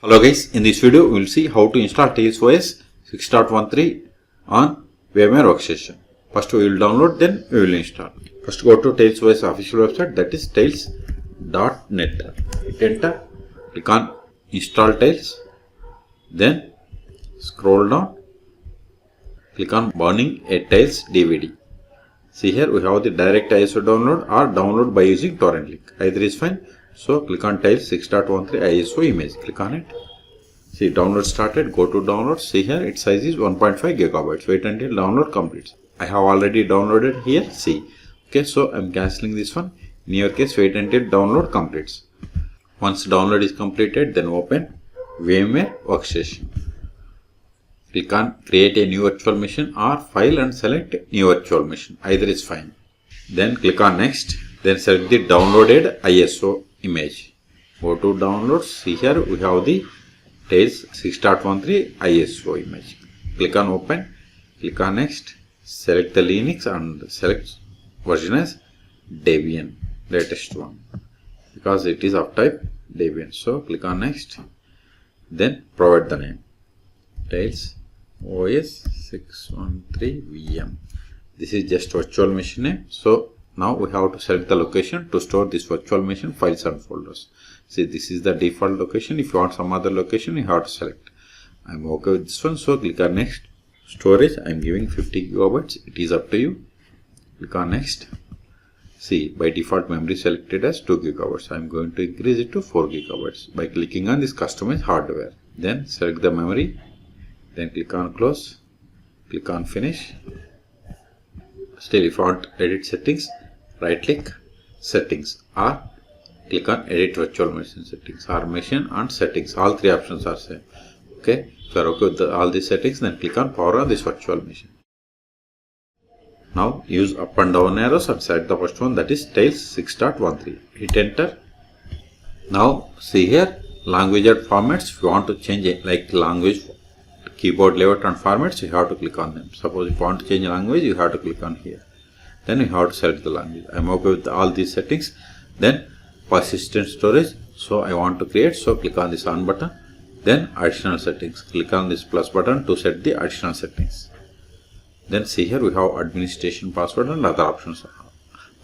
Hello guys, in this video we will see how to install Tails OS 6.13 on VMware Workstation. First we will download, then we will install. First go to Tails OS official website, that is tails.net. Hit enter, click on install Tails, then scroll down, click on burning a Tails DVD. See here we have the direct ISO download or download by using torrent link. Either is fine. So click on Tails 6.13 ISO image. Click on it. See download started. Go to download. See here its size is 1.5 gigabytes. Wait until download completes. I have already downloaded here. See. Okay, so I'm cancelling this one. In your case, wait until download completes. Once download is completed, then open VMware Workstation. Click on create a new virtual machine or file and select new virtual machine. Either is fine. Then click on next. Then select the downloaded ISO image. Go to downloads. See here we have the Tails 6.13 ISO image. Click on open. Click on next. Select the Linux and select version as Debian, latest one, because it is of type Debian. So click on next. Then provide the name Tails OS 613 VM. This is just virtual machine name. So now we have to select the location to store this virtual machine files and folders. See, this is the default location. If you want some other location, you have to select. I'm okay with this one. So click on next. Storage, I'm giving 50 gigabytes. It is up to you. Click on next. See, by default memory selected as 2 gigabytes. I'm going to increase it to 4 gigabytes by clicking on this customize hardware. Then select the memory. Then click on close. Click on finish. Still, if you want edit settings, right click settings or click on edit virtual machine settings or machine and settings. All three options are same. Okay, if you are okay with all these settings, then click on power on this virtual machine. Now use up and down arrows and select the first one, that is Tails 6.13. Hit enter. Now see here language and formats. If you want to change it like language, keyboard layout and formats, you have to click on them. Suppose if you want to change language, you have to click on here. Then you have to select the language. I'm okay with all these settings. Then persistent storage. So I want to create. So click on this on button. Then additional settings. Click on this plus button to set the additional settings. Then see here we have administration password and other options.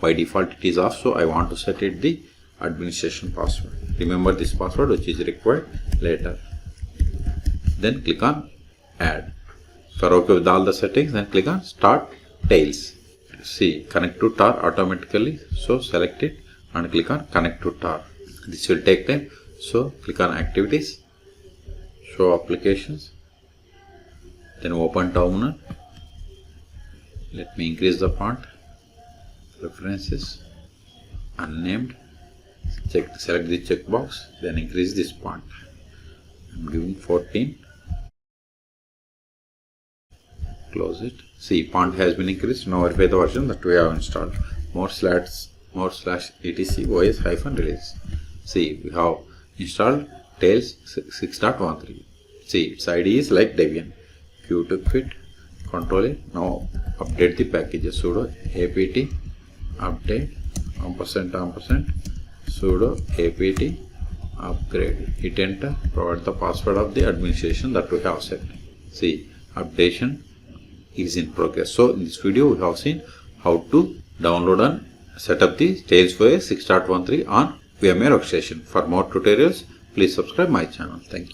By default it is off. So I want to set it the administration password. Remember this password which is required later. Then click on add. If you are okay with all the settings, then click on start Tails. See, connect to tar automatically. So select it and click on connect to tar. This will take time. So click on activities, show applications, then open terminal. Let me increase the font. Preferences, unnamed. Select the checkbox, then increase this font. I'm giving 14. Close it. See, font has been increased. Now verify the version that we have installed. More slash etc os-release. See, we have installed Tails 6.13. See, its ID is like Debian. Q to quit, Control A. Now update the packages. Sudo apt update && sudo apt upgrade. Hit enter. Provide the password of the administration that we have set. See, updation is in progress. So in this video we have seen how to download and set up the Tails OS 6.13 on VMware Workstation. For more tutorials, please subscribe my channel. Thank you.